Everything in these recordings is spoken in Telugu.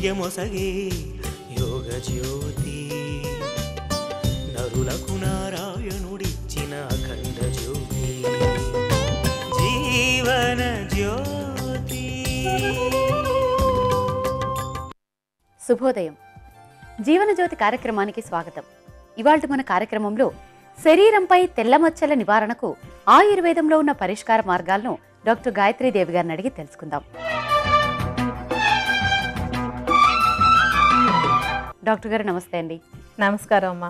విద్యమొసగే యోగ జ్యోతి నరులకు నారాయణుడిచ్చిన అఖండ జ్యోతి జీవన జ్యోతి. శుభోదయం. జీవనజ్యోతి కార్యక్రమానికి స్వాగతం. ఇవాల్టి మన కార్యక్రమంలో శరీరంపై తెల్లమచ్చల నివారణకు ఆయుర్వేదంలో ఉన్న పరిష్కార మార్గాలను డాక్టర్ గాయత్రీదేవి గారిని అడిగి తెలుసుకుందాం. డాక్టర్ గారు నమస్తే అండి. నమస్కారం అమ్మా.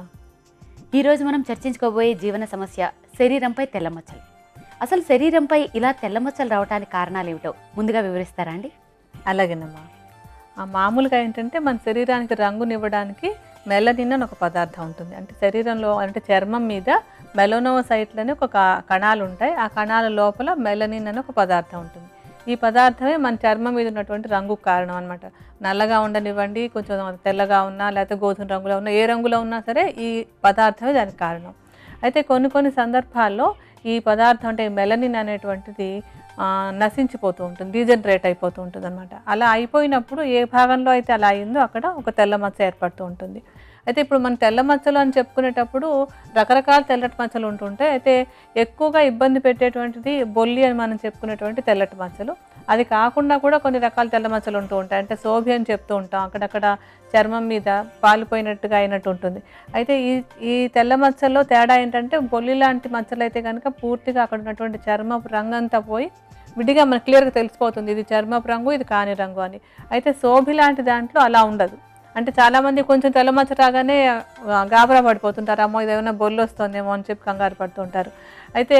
ఈరోజు మనం చర్చించుకోబోయే జీవన సమస్య శరీరంపై తెల్లమచ్చలు. అసలు శరీరంపై ఇలా తెల్లమచ్చలు రావడానికి కారణాలు ఏమిటో ముందుగా వివరిస్తారా అండి? అలాగేనమ్మా. మామూలుగా ఏంటంటే మన శరీరానికి రంగునివ్వడానికి మెలనిన్ అని ఒక పదార్థం ఉంటుంది. అంటే శరీరంలో అంటే చర్మం మీద మెలనోసైట్లు అని ఒక కణాలు ఉంటాయి. ఆ కణాల లోపల మెలనిన్ అని ఒక పదార్థం ఉంటుంది. ఈ పదార్థమే మన చర్మం మీద ఉన్నటువంటి రంగుకు కారణం అనమాట. నల్లగా ఉండనివ్వండి, కొంచెం తెల్లగా ఉన్నా, లేకపోతే గోధుమ రంగులో ఉన్నా, ఏ రంగులో ఉన్నా సరే ఈ పదార్థమే దానికి కారణం. అయితే కొన్ని సందర్భాల్లో ఈ పదార్థం అంటే మెలనిన్ అనేటువంటిది నశించిపోతూ ఉంటుంది, డీజనరేట్ అయిపోతూ ఉంటుంది అనమాట. అలా అయిపోయినప్పుడు ఏ భాగంలో అయితే అలా అయిందో అక్కడ ఒక తెల్ల మచ్చ ఏర్పడుతూ ఉంటుంది. అయితే ఇప్పుడు మన తెల్ల మచ్చలు అని చెప్పుకునేటప్పుడు రకరకాల తెల్లటి మచ్చలు ఉంటుంటాయి. అయితే ఎక్కువగా ఇబ్బంది పెట్టేటువంటిది బొల్లి అని మనం చెప్పుకునేటువంటి తెల్లటి మచ్చలు. అది కాకుండా కూడా కొన్ని రకాల తెల్ల మచ్చలు ఉంటూ ఉంటాయి. అంటే సోభి అని చెప్తూ ఉంటాం, అక్కడక్కడ చర్మం మీద పాలిపోయినట్టుగా అయినట్టు ఉంటుంది. అయితే ఈ తెల్ల మచ్చల్లో తేడా ఏంటంటే బొల్లి లాంటి మచ్చలు అయితే కనుక పూర్తిగా అక్కడ ఉన్నటువంటి చర్మపు రంగు అంతా పోయి విడిగా మనకు క్లియర్గా తెలిసిపోతుంది, ఇది చర్మపు రంగు, ఇది కాని రంగు అని. అయితే సోభి లాంటి దాంట్లో అలా ఉండదు. అంటే చాలామంది కొంచెం తెల్లమచ్చ రాగానే గాబరా పడిపోతుంటారు, అమ్మో ఇదేమైనా బొల్లు వస్తుందేమో అని చెప్పి కంగారు పడుతుంటారు. అయితే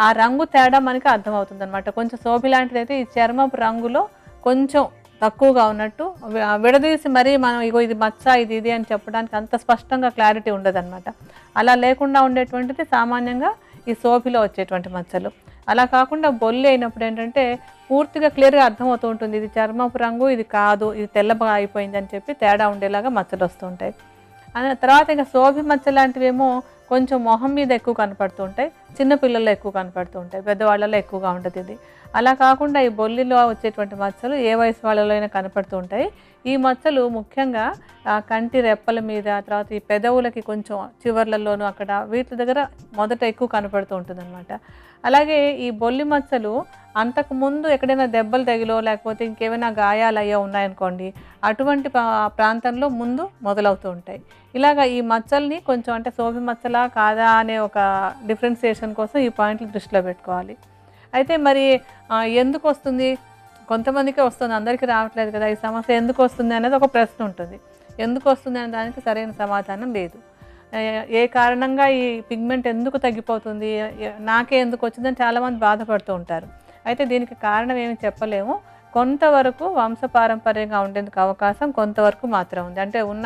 ఆ రంగు తేడా మనకి అర్థమవుతుంది అనమాట. కొంచెం సోభి లాంటిది అయితే ఈ చర్మపు రంగులో కొంచెం తక్కువగా ఉన్నట్టు విడదీసి మరీ మనం ఇగో ఇది మచ్చ ఇది అని చెప్పడానికి అంత స్పష్టంగా క్లారిటీ ఉండదన్నమాట. అలా లేకుండా ఉండేటువంటిది సామాన్యంగా ఈ సోభిలో వచ్చేటువంటి మచ్చలు. అలా కాకుండా బొల్లి అయినప్పుడు ఏంటంటే పూర్తిగా క్లియర్గా అర్థమవుతూ ఉంటుంది, ఇది చర్మపు రంగు, ఇది కాదు, ఇది తెల్లగా అయిపోయింది అని చెప్పి తేడా ఉండేలాగా మచ్చలు వస్తూ ఉంటాయి. తర్వాత ఇంకా సోభి మచ్చ లాంటివేమో కొంచెం మొహం మీద ఎక్కువ కనపడుతూ ఉంటాయి, చిన్నపిల్లల్లో ఎక్కువ కనపడుతూ ఉంటాయి, పెద్దవాళ్ళలో ఎక్కువగా ఉంటుంది ఇది. అలా కాకుండా ఈ బొల్లిలో వచ్చేటువంటి మచ్చలు ఏ వయసు వాళ్ళలో అయినా కనపడుతూ ఉంటాయి. ఈ మచ్చలు ముఖ్యంగా కంటి రెప్పల మీద, తర్వాత ఈ పెదవులకి కొంచెం చివర్లలోనూ అక్కడ వీటి దగ్గర మొదట ఎక్కువ కనపడుతూ ఉంటుంది అనమాట. అలాగే ఈ బొల్లి మచ్చలు అంతకుముందు ఎక్కడైనా దెబ్బలు తగిలో లేకపోతే ఇంకేమైనా గాయాలు అయ్యో ఉన్నాయనుకోండి, అటువంటి ప్రాంతంలో ముందు మొదలవుతూ ఉంటాయి. ఇలాగ ఈ మచ్చల్ని కొంచెం అంటే సోభి మచ్చలా కాదా అనే ఒక డిఫరెన్సియేషన్ కోసం ఈ పాయింట్లు దృష్టిలో పెట్టుకోవాలి. అయితే మరి ఎందుకు వస్తుంది? కొంతమందికే వస్తుంది, అందరికీ రావట్లేదు కదా. ఈ సమస్య ఎందుకు వస్తుంది అనేది ఒక ప్రశ్న ఉంటుంది. ఎందుకు వస్తుంది అనే దానికి సరైన సమాధానం లేదు. ఏ కారణంగా ఈ పిగ్మెంట్ ఎందుకు తగ్గిపోతుంది, నాకే ఎందుకు వచ్చిందని చాలామంది బాధపడుతూ ఉంటారు. అయితే దీనికి కారణం ఏమి చెప్పలేము. కొంతవరకు వంశపారంపర్యంగా ఉండేందుకు అవకాశం కొంతవరకు మాత్రం ఉంది. అంటే ఉన్న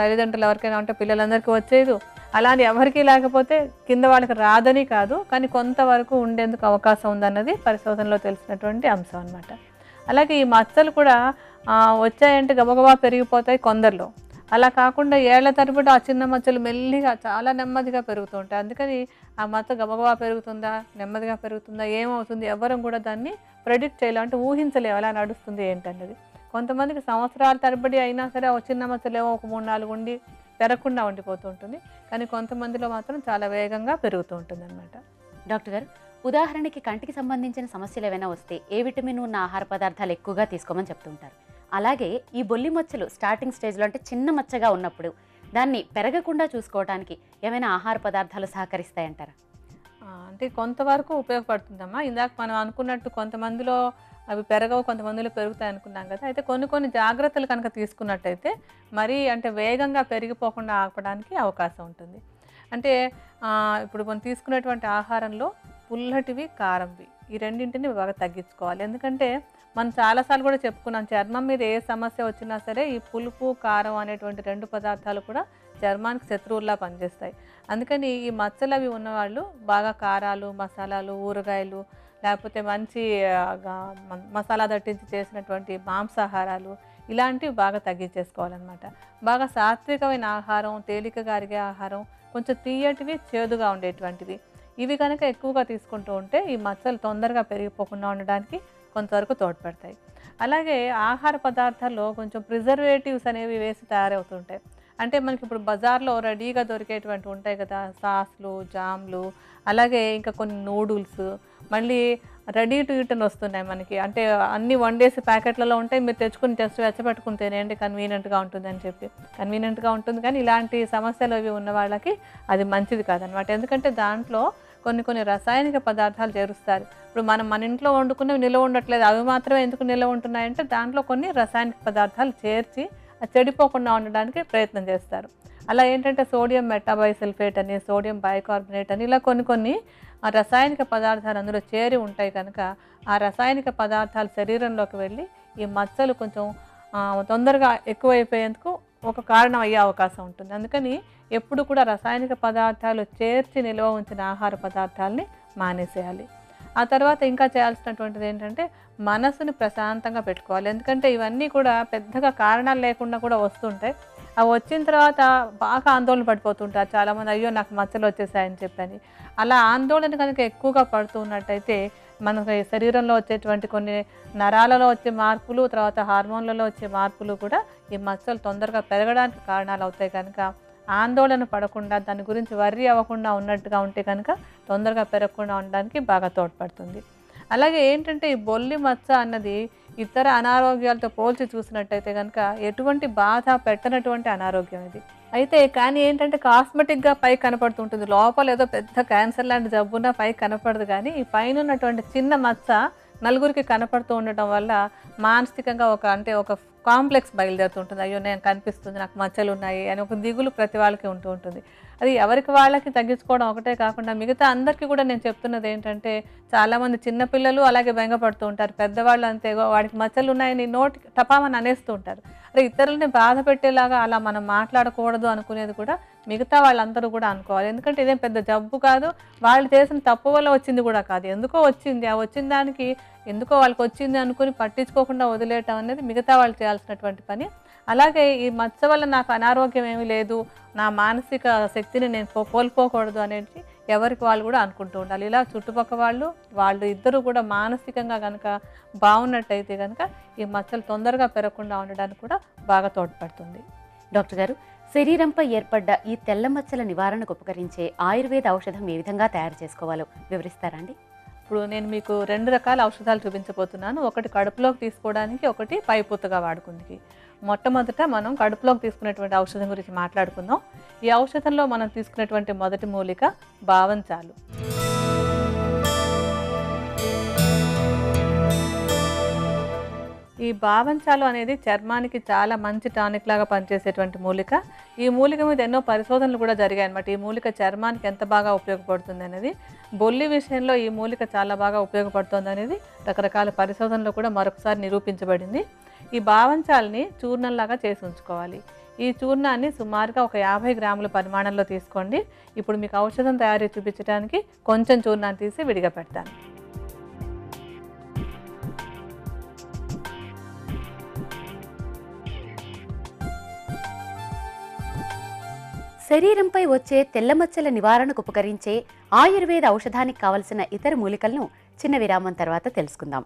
తల్లిదండ్రులు ఎవరికైనా ఉంటే పిల్లలందరికీ వచ్చేది, అలానే ఎవరికీ లేకపోతే కింద వాళ్ళకి రాదని కాదు, కానీ కొంతవరకు ఉండేందుకు అవకాశం ఉందన్నది పరిశోధనలో తెలిసినటువంటి అంశం అన్నమాట. అలాగే ఈ మచ్చలు కూడా వచ్చాయంటే గబగబా పెరిగిపోతాయి కొందరిలో. అలా కాకుండా ఏళ్ల తరబడి ఆ చిన్న మచ్చలు మెల్లిగా చాలా నెమ్మదిగా పెరుగుతూ ఉంటాయి. అందుకని ఆ మచ్చ గబగబా పెరుగుతుందా, నెమ్మదిగా పెరుగుతుందా, ఏమవుతుంది ఎవరం కూడా దాన్ని ప్రెడిక్ట్ చేయలేము, అంటే ఊహించలేము ఎలా నడుస్తుంది ఏంటన్నది. కొంతమందికి సంవత్సరాల తరబడి అయినా సరే ఆ చిన్న మచ్చలేమో ఒక 3-4 ఉండి పెరగకుండా ఉండిపోతూ ఉంటుంది. కానీ కొంతమందిలో మాత్రం చాలా వేగంగా పెరుగుతూ ఉంటుంది అన్నమాట. డాక్టర్ గారు, ఉదాహరణకి కంటికి సంబంధించిన సమస్యలు ఏవైనా వస్తే ఏ విటమిన్ ఉన్న ఆహార పదార్థాలు ఎక్కువగా తీసుకోమని చెప్తుంటారు. అలాగే ఈ బొల్లి మచ్చలు స్టార్టింగ్ స్టేజ్లో అంటే చిన్న మచ్చగా ఉన్నప్పుడు దాన్ని పెరగకుండా చూసుకోవడానికి ఏమైనా ఆహార పదార్థాలు సహకరిస్తాయంటారా? అంటే కొంతవరకు ఉపయోగపడుతుందమ్మా. ఇందాక మనం అనుకున్నట్టు కొంతమందిలో అవి పెరగవు, కొంతమందిలో పెరుగుతాయి అనుకున్నాం కదా. అయితే కొన్ని జాగ్రత్తలు కనుక తీసుకున్నట్టయితే మరీ అంటే వేగంగా పెరిగిపోకుండా ఆపడానికి అవకాశం ఉంటుంది. అంటే ఇప్పుడు మనం తీసుకునేటువంటి ఆహారంలో పుల్లటివి, కారంవి ఈ రెండింటిని బాగా తగ్గించుకోవాలి. ఎందుకంటే మనం చాలాసార్లు కూడా చెప్పుకున్నాం, చర్మం మీద ఏ సమస్య వచ్చినా సరే ఈ పులుపు, కారం అనేటువంటి 2 పదార్థాలు కూడా చర్మానికి శత్రువుల్లా పనిచేస్తాయి. అందుకని ఈ మచ్చలు అవి ఉన్నవాళ్ళు బాగా కారాలు, మసాలాలు, ఊరగాయలు, లేకపోతే మంచి మసాలా దట్టించి చేసినటువంటి మాంసాహారాలు ఇలాంటివి బాగా తగ్గించేసుకోవాలన్నమాట. బాగా సాత్వికమైన ఆహారం, తేలికగా అరిగే ఆహారం, కొంచెం తీయటివి, చేదుగా ఉండేటువంటివి ఇవి కనుక ఎక్కువగా తీసుకుంటూ ఉంటే ఈ మచ్చలు తొందరగా పెరిగిపోకుండా ఉండడానికి కొంతవరకు తోడ్పడతాయి. అలాగే ఆహార పదార్థాల్లో కొంచెం ప్రిజర్వేటివ్స్ అనేవి వేసి తయారవుతుంటాయి. అంటే మనకి ఇప్పుడు బజార్లో రెడీగా దొరికేటువంటి ఉంటాయి కదా, సాస్లు, జామ్లు, అలాగే ఇంకా కొన్ని నూడిల్స్, మళ్ళీ రెడీ టు ఈట్ అని వస్తున్నాయి మనకి. అంటే అన్నీ వండేసి ప్యాకెట్లలో ఉంటాయి, మీరు తెచ్చుకుని జస్ట్ వెచ్చపెట్టుకుని తినేయండి, కన్వీనియంట్గా ఉంటుంది అని చెప్పి. కన్వీనియంట్గా ఉంటుంది, కానీ ఇలాంటి సమస్యలు అవి ఉన్న వాళ్ళకి అది మంచిది కాదనమాట. ఎందుకంటే దాంట్లో కొన్ని రసాయనిక పదార్థాలు చేరుస్తారు. ఇప్పుడు మన ఇంట్లో వండుకున్నవి నిల్వ ఉండట్లేదు, అవి మాత్రమే ఎందుకు నిల్వ ఉంటున్నాయంటే దాంట్లో కొన్ని రసాయనిక పదార్థాలు చేర్చి అది చెడిపోకుండా ఉండడానికి ప్రయత్నం చేస్తారు. అలా ఏంటంటే సోడియం మెటాబైసల్ఫేట్ అని, సోడియం బైకార్బోనేట్ అని, ఇలా కొన్ని రసాయనిక పదార్థాలు అందులో చేరి ఉంటాయి కనుక ఆ రసాయనిక పదార్థాలు శరీరంలోకి వెళ్ళి ఈ మచ్చలు కొంచెం తొందరగా ఎక్కువైపోయేందుకు ఒక కారణం అయ్యే అవకాశం ఉంటుంది. అందుకని ఎప్పుడు కూడా రసాయనిక పదార్థాలు చేర్చి నిల్వ ఉంచిన ఆహార పదార్థాలని మానేసేయాలి. ఆ తర్వాత ఇంకా చేయాల్సినటువంటిది ఏంటంటే మనసుని ప్రశాంతంగా పెట్టుకోవాలి. ఎందుకంటే ఇవన్నీ కూడా పెద్దగా కారణాలు లేకుండా కూడా వస్తుంటాయి. అవి వచ్చిన తర్వాత బాగా ఆందోళన పడిపోతుంటారు చాలామంది, అయ్యో నాకు మచ్చలు వచ్చేసాయని చెప్పని. అలా ఆందోళన కనుక ఎక్కువగా పడుతూ ఉన్నట్టయితే మనకి శరీరంలో వచ్చేటువంటి కొన్ని నరాలలో వచ్చే మార్పులు, తర్వాత హార్మోన్లలో వచ్చే మార్పులు కూడా ఈ మచ్చలు తొందరగా పెరగడానికి కారణాలు అవుతాయి. కనుక ఆందోళన పడకుండా, దాని గురించి వర్రీ అవ్వకుండా ఉన్నట్టుగా ఉంటే కనుక తొందరగా పెరగకుండా ఉండడానికి బాగా తోడ్పడుతుంది. అలాగే ఏంటంటే ఈ బొల్లి మచ్చ అన్నది ఇతర అనారోగ్యాలతో పోల్చి చూసినట్టయితే కనుక ఎటువంటి బాధ పెట్టనటువంటి అనారోగ్యం ఇది. అయితే కానీ ఏంటంటే కాస్మెటిక్గా పై కనపడుతుంటుంది, లోపల ఏదో పెద్ద క్యాన్సర్ లాంటి జబ్బున పై కనపడదు. కానీ ఈ పైన ఉన్నటువంటి చిన్న మచ్చ నలుగురికి కనపడుతూ ఉండటం వల్ల మానసికంగా ఒక కాంప్లెక్స్ బయలుదేరుతుంటుంది. అయ్యో నేను కనిపిస్తుంది, నాకు మచ్చలు ఉన్నాయి అని ఒక దిగులు ప్రతి వాళ్ళకి ఉంటూ ఉంటుంది. అది ఎవరికి వాళ్ళకి తగ్గించుకోవడం ఒకటే కాకుండా మిగతా అందరికీ కూడా నేను చెప్తున్నది ఏంటంటే, చాలామంది చిన్నపిల్లలు అలాగే బెంగపడుతూ ఉంటారు, పెద్దవాళ్ళు అంతే, వాడికి మచ్చలు ఉన్నాయని నోటికి టపామని అనేస్తూ ఉంటారు. అరే ఇతరులని బాధ పెట్టేలాగా అలా మనం మాట్లాడకూడదు అనుకునేది కూడా మిగతా వాళ్ళందరూ కూడా అనుకోవాలి. ఎందుకంటే ఇదేం పెద్ద జబ్బు కాదు, వాళ్ళు చేసిన తప్పు వల్ల వచ్చింది కూడా కాదు, ఎందుకో వచ్చింది. ఆ వచ్చిన దానికి ఎందుకో వాళ్ళకి వచ్చింది అనుకుని పట్టించుకోకుండా వదిలేయటం అనేది మిగతా వాళ్ళు చేయాల్సినటువంటి పని. అలాగే ఈ మచ్చ వల్ల నాకు అనారోగ్యం ఏమీ లేదు, నా మానసిక శక్తిని నేను కోల్పోకూడదు అనేది ఎవరికి వాళ్ళు కూడా అనుకుంటూ ఉండాలి. ఇలా చుట్టుపక్కల వాళ్ళు ఇద్దరు కూడా మానసికంగా కనుక బాగున్నట్టయితే కనుక ఈ మచ్చలు తొందరగా పెరగకుండా ఉండడానికి కూడా బాగా తోడ్పడుతుంది. డాక్టర్ గారు, శరీరంపై ఏర్పడ్డ ఈ తెల్ల మచ్చల నివారణకు ఉపకరించే ఆయుర్వేద ఔషధం ఏ విధంగా తయారు చేసుకోవాలో వివరిస్తారా అండి? ఇప్పుడు నేను మీకు 2 రకాల ఔషధాలు చూపించబోతున్నాను. ఒకటి కడుపులోకి తీసుకోవడానికి, ఒకటి పైపూతగా వాడుకుందికి. మొట్టమొదట మనం కడుపులోకి తీసుకునేటువంటి ఔషధం గురించి మాట్లాడుకుందాం. ఈ ఔషధంలో మనం తీసుకునేటువంటి మొదటి మూలిక బావంచాలు. ఈ బావంచాలు అనేది చర్మానికి చాలా మంచి టానిక్ లాగా పనిచేసేటువంటి మూలిక. ఈ మూలిక మీద ఎన్నో పరిశోధనలు కూడా జరిగాయి అన్నమాట. ఈ మూలిక చర్మానికి ఎంత బాగా ఉపయోగపడుతుంది అనేది, బొల్లి విషయంలో ఈ మూలిక చాలా బాగా ఉపయోగపడుతుంది అనేది రకరకాల పరిశోధనలు కూడా మరొకసారి నిరూపించబడింది. ఈ బావంచాలని చూర్ణంలాగా చేసి ఉంచుకోవాలి. ఈ చూర్ణాన్ని సుమారుగా ఒక 50 గ్రాముల పరిమాణంలో తీసుకోండి. ఇప్పుడు మీకు ఔషధం తయారీ చూపించడానికి కొంచెం చూర్ణాన్ని తీసి విడిగా పెడతాను. శరీరంపై వచ్చే తెల్ల మచ్చల నివారణకు ఉపకరించే ఆయుర్వేద ఔషధానికి కావలసిన ఇతర మూలికలను చిన్న విరామం తర్వాత తెలుసుకుందాం.